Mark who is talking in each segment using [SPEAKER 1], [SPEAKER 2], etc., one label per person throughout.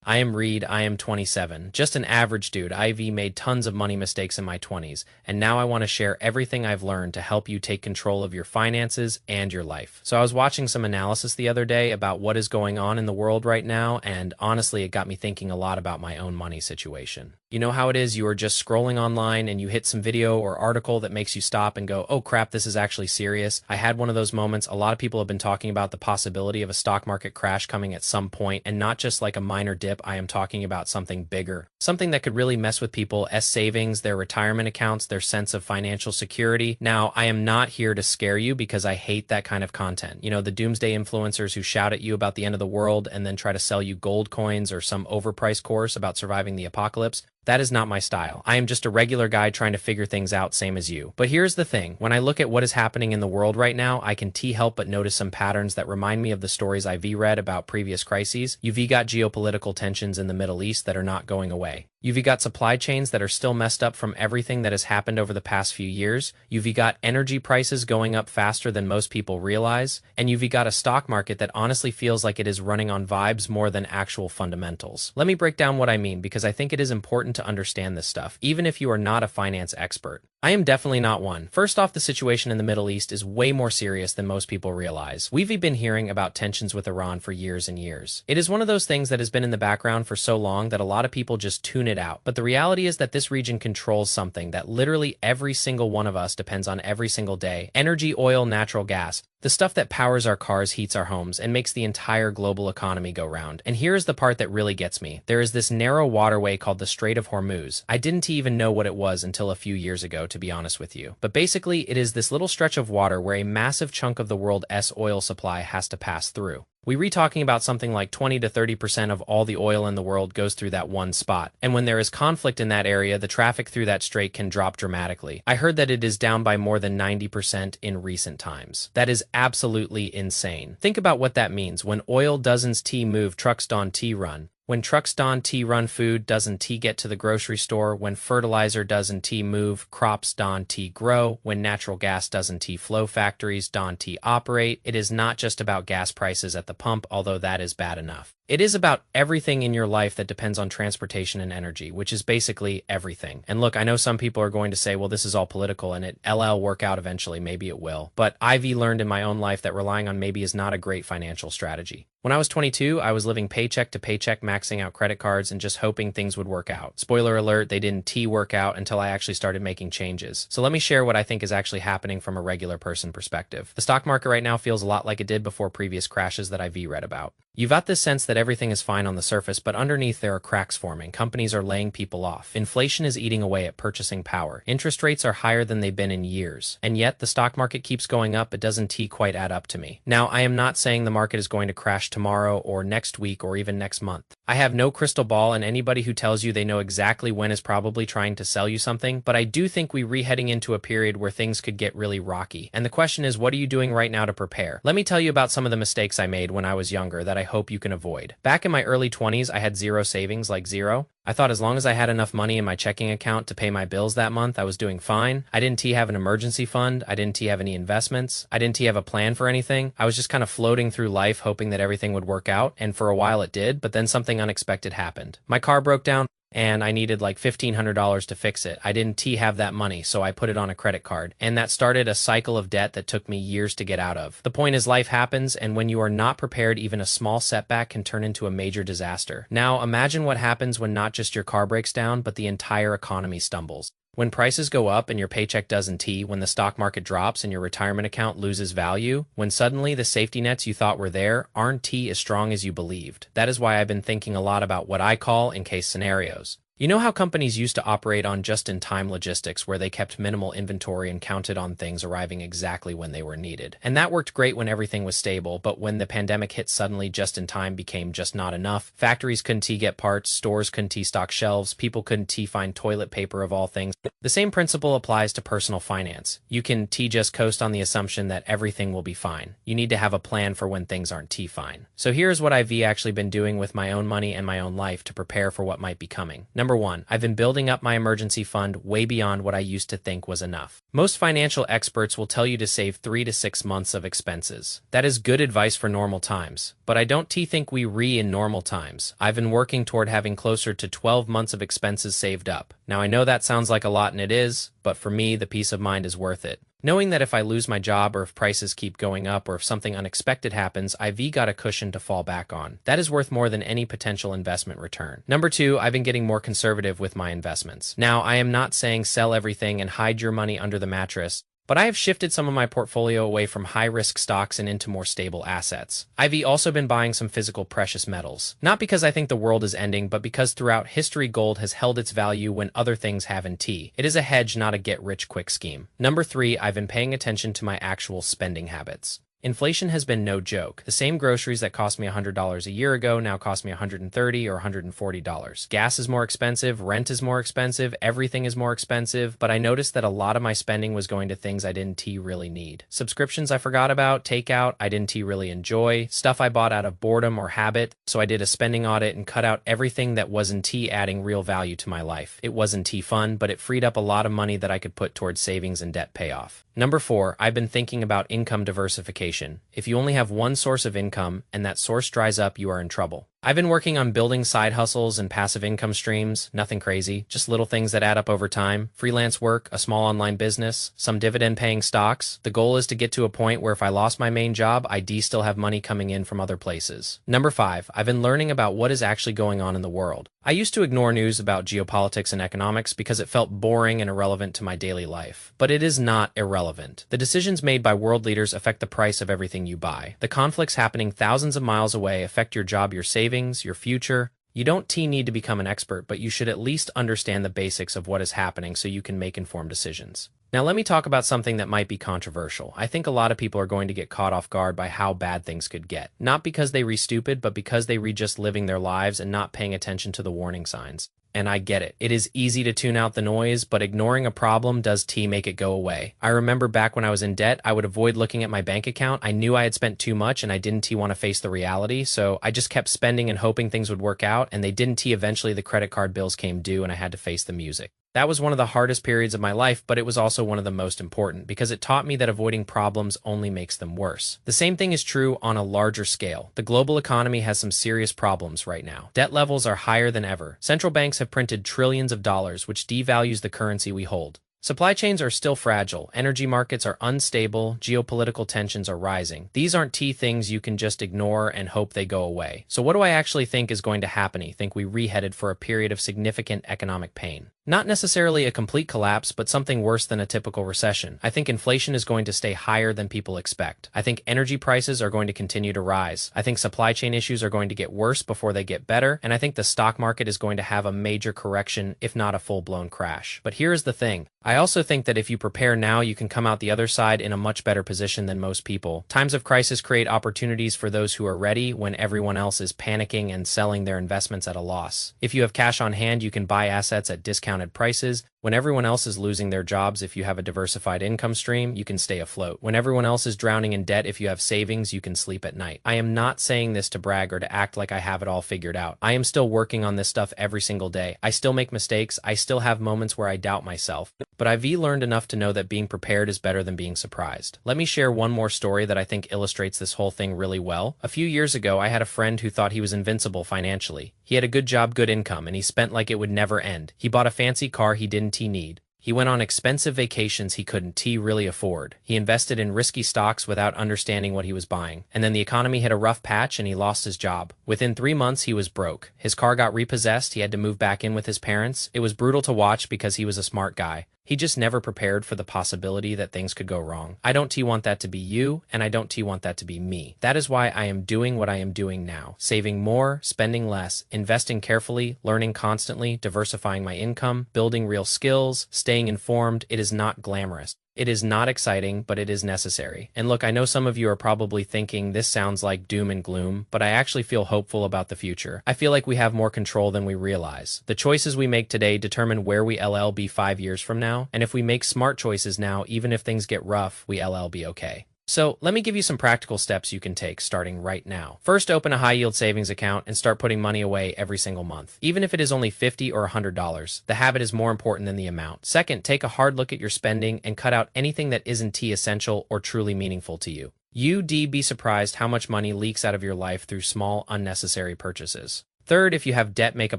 [SPEAKER 1] I am Reed, I am 27. Just an average dude. I've made tons of money mistakes in my 20s, and now I want to share everything I've learned to help you take control of your finances and your life. So I was watching some analysis the other day about what is going on in the world right now, and honestly, it got me thinking a lot about my own money situation. You know how it is, you are just scrolling online and you hit some video or article that makes you stop and go, oh crap, this is actually serious. I had one of those moments. A lot of people have been talking about the possibility of a stock market crash coming at some point, and not just like a minor dip. I am talking about something bigger, something that could really mess with people's savings, their retirement accounts, their sense of financial security. Now, I am not here to scare you because I hate that kind of content. You know, the doomsday influencers who shout at you about the end of the world and then try to sell you gold coins or some overpriced course about surviving the apocalypse. That is not my style. I am just a regular guy trying to figure things out, same as you. But here's the thing. When I look at what is happening in the world right now, I can help but notice some patterns that remind me of the stories I've read about previous crises. You've got geopolitical tensions in the Middle East that are not going away. You've got supply chains that are still messed up from everything that has happened over the past few years. You've got energy prices going up faster than most people realize. And you've got a stock market that honestly feels like it is running on vibes more than actual fundamentals. Let me break down what I mean, because I think it is important to understand this stuff, even if you are not a finance expert. I am definitely not one. First off, the situation in the Middle East is way more serious than most people realize. We've been hearing about tensions with Iran for years and years. It is one of those things that has been in the background for so long that a lot of people just tune it out. But the reality is that this region controls something that literally every single one of us depends on every single day: energy, oil, natural gas. The stuff that powers our cars, heats our homes, and makes the entire global economy go round. And here's the part that really gets me. There is this narrow waterway called the Strait of Hormuz. I didn't even know what it was until a few years ago, to be honest with you. But basically, it is this little stretch of water where a massive chunk of the world's oil supply has to pass through. We're talking about something like 20 to 30% of all the oil in the world goes through that one spot. And when there is conflict in that area, the traffic through that strait can drop dramatically. I heard that it is down by more than 90% in recent times. That is absolutely insane. Think about what that means. When oil doesn't move, trucks don't run. When trucks don't run, food doesn't get to the grocery store. When fertilizer doesn't move, crops don't grow. When natural gas doesn't flow, factories don't operate. It is not just about gas prices at the pump, although that is bad enough. It is about everything in your life that depends on transportation and energy, which is basically everything. And look, I know some people are going to say, well, this is all political and it'll work out eventually. Maybe it will. But I've learned in my own life that relying on maybe is not a great financial strategy. When I was 22, I was living paycheck to paycheck, maxing out credit cards and just hoping things would work out. Spoiler alert, they didn't work out until I actually started making changes. So let me share what I think is actually happening from a regular person perspective. The stock market right now feels a lot like it did before previous crashes that I've read about. You've got this sense that everything is fine on the surface, but underneath there are cracks forming. Companies are laying people off. Inflation is eating away at purchasing power. Interest rates are higher than they've been in years. And yet the stock market keeps going up. It doesn't quite add up to me. Now, I am not saying the market is going to crash tomorrow or next week or even next month. I have no crystal ball, and anybody who tells you they know exactly when is probably trying to sell you something, but I do think we're heading into a period where things could get really rocky. And the question is, what are you doing right now to prepare? Let me tell you about some of the mistakes I made when I was younger that I hope you can avoid. Back in my early 20s, I had zero savings, like zero. I thought as long as I had enough money in my checking account to pay my bills that month, I was doing fine. I didn't have an emergency fund. I didn't have any investments. I didn't have a plan for anything. I was just kind of floating through life hoping that everything would work out, and for a while it did, but then something unexpected happened. My car broke down, and I needed like $1,500 to fix it. I didn't have that money, so I put it on a credit card. And that started a cycle of debt that took me years to get out of. The point is, life happens, and when you are not prepared, even a small setback can turn into a major disaster. Now, imagine what happens when not just your car breaks down, but the entire economy stumbles. When prices go up and your paycheck doesn't when the stock market drops and your retirement account loses value, when suddenly the safety nets you thought were there aren't as strong as you believed. That is why I've been thinking a lot about what I call in-case scenarios. You know how companies used to operate on just-in-time logistics, where they kept minimal inventory and counted on things arriving exactly when they were needed? And that worked great when everything was stable, but when the pandemic hit, suddenly just-in-time became just not enough. Factories couldn't get parts, stores couldn't stock shelves, people couldn't find toilet paper of all things. The same principle applies to personal finance. You can just coast on the assumption that everything will be fine. You need to have a plan for when things aren't fine. So here's what I've actually been doing with my own money and my own life to prepare for what might be coming. Number Number 1. I've been building up my emergency fund way beyond what I used to think was enough. Most financial experts will tell you to save 3 to 6 months of expenses. That is good advice for normal times, but I don't think we in normal times. I've been working toward having closer to 12 months of expenses saved up. Now I know that sounds like a lot, and it is, but for me, the peace of mind is worth it. Knowing that if I lose my job or if prices keep going up or if something unexpected happens, I've got a cushion to fall back on. That is worth more than any potential investment return. Number 2, I've been getting more conservative with my investments. Now, I am not saying sell everything and hide your money under the mattress, but I have shifted some of my portfolio away from high-risk stocks and into more stable assets. I've also been buying some physical precious metals. Not because I think the world is ending, but because throughout history gold has held its value when other things haven't. It is a hedge, not a get-rich-quick scheme. Number 3, I've been paying attention to my actual spending habits. Inflation has been no joke. The same groceries that cost me $100 a year ago now cost me $130 or $140. Gas is more expensive, rent is more expensive, everything is more expensive, but I noticed that a lot of my spending was going to things I didn't really need. Subscriptions I forgot about, takeout I didn't really enjoy, stuff I bought out of boredom or habit, so I did a spending audit and cut out everything that wasn't adding real value to my life. It wasn't fun, but it freed up a lot of money that I could put towards savings and debt payoff. Number 4, I've been thinking about income diversification. If you only have one source of income and that source dries up, you are in trouble. I've been working on building side hustles and passive income streams, nothing crazy, just little things that add up over time. Freelance work, a small online business, some dividend-paying stocks. The goal is to get to a point where if I lost my main job, I'd still have money coming in from other places. Number 5, I've been learning about what is actually going on in the world. I used to ignore news about geopolitics and economics because it felt boring and irrelevant to my daily life. But it is not irrelevant. The decisions made by world leaders affect the price of everything you buy. The conflicts happening thousands of miles away affect your job, your savings, your future. You don't need to become an expert, but you should at least understand the basics of what is happening so you can make informed decisions. Now let me talk about something that might be controversial. I think a lot of people are going to get caught off guard by how bad things could get. Not because they stupid, but because they just living their lives and not paying attention to the warning signs. And I get it. It is easy to tune out the noise, but ignoring a problem does make it go away. I remember back when I was in debt, I would avoid looking at my bank account. I knew I had spent too much and I didn't want to face the reality, so I just kept spending and hoping things would work out, and they didn't. Eventually the credit card bills came due and I had to face the music. That was one of the hardest periods of my life, but it was also one of the most important because it taught me that avoiding problems only makes them worse. The same thing is true on a larger scale. The global economy has some serious problems right now. Debt levels are higher than ever. Central banks have printed trillions of dollars, which devalues the currency we hold. Supply chains are still fragile, energy markets are unstable, geopolitical tensions are rising. These aren't things you can just ignore and hope they go away. So what do I actually think is going to happen? I think we headed for a period of significant economic pain. Not necessarily a complete collapse, but something worse than a typical recession. I think inflation is going to stay higher than people expect. I think energy prices are going to continue to rise. I think supply chain issues are going to get worse before they get better, and I think the stock market is going to have a major correction, if not a full-blown crash. But here's the thing. I also think that if you prepare now, you can come out the other side in a much better position than most people. Times of crisis create opportunities for those who are ready when everyone else is panicking and selling their investments at a loss. If you have cash on hand, you can buy assets at discounted prices. When everyone else is losing their jobs, if you have a diversified income stream, you can stay afloat. When everyone else is drowning in debt, if you have savings, you can sleep at night. I am not saying this to brag or to act like I have it all figured out. I am still working on this stuff every single day. I still make mistakes. I still have moments where I doubt myself. But I've learned enough to know that being prepared is better than being surprised. Let me share one more story that I think illustrates this whole thing really well. A few years ago, I had a friend who thought he was invincible financially. He had a good job, good income, and he spent like it would never end. He bought a fancy car he didn't need. He went on expensive vacations he couldn't really afford. He invested in risky stocks without understanding what he was buying. And then the economy hit a rough patch and he lost his job. Within 3 months, he was broke. His car got repossessed. He had to move back in with his parents. It was brutal to watch because he was a smart guy. He just never prepared for the possibility that things could go wrong. I don't want that to be you, and I don't want that to be me. That is why I am doing what I am doing now. Saving more, spending less, investing carefully, learning constantly, diversifying my income, building real skills, staying informed. It is not glamorous. It is not exciting, but it is necessary. And look, I know some of you are probably thinking this sounds like doom and gloom, but I actually feel hopeful about the future. I feel like we have more control than we realize. The choices we make today determine where we be 5 years from now, and if we make smart choices now, even if things get rough, we be okay. So let me give you some practical steps you can take starting right now. First, open a high-yield savings account and start putting money away every single month. Even if it is only $50 or $100, the habit is more important than the amount. Second, take a hard look at your spending and cut out anything that isn't essential or truly meaningful to you. You'd be surprised how much money leaks out of your life through small, unnecessary purchases. Third, if you have debt, make a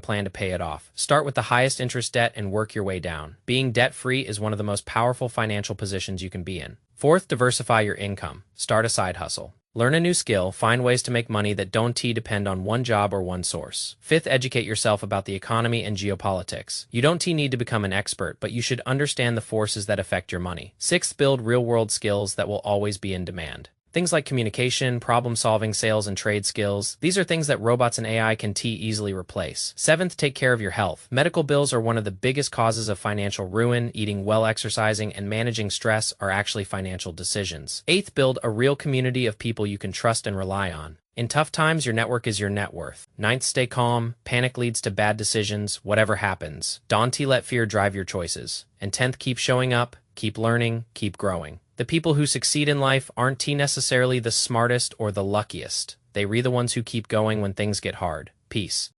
[SPEAKER 1] plan to pay it off. Start with the highest interest debt and work your way down. Being debt-free is one of the most powerful financial positions you can be in. Fourth, diversify your income. Start a side hustle. Learn a new skill, find ways to make money that don't depend on one job or one source. Fifth, educate yourself about the economy and geopolitics. You don't need to become an expert, but you should understand the forces that affect your money. Sixth, build real-world skills that will always be in demand. Things like communication, problem-solving, sales, and trade skills. These are things that robots and AI can easily replace. Seventh, take care of your health. Medical bills are one of the biggest causes of financial ruin. Eating well, exercising, and managing stress are actually financial decisions. Eighth, build a real community of people you can trust and rely on. In tough times, your network is your net worth. Ninth, stay calm. Panic leads to bad decisions, whatever happens. Don't let fear drive your choices. And 10th, keep showing up, keep learning, keep growing. The people who succeed in life aren't necessarily the smartest or the luckiest. They're the ones who keep going when things get hard. Peace.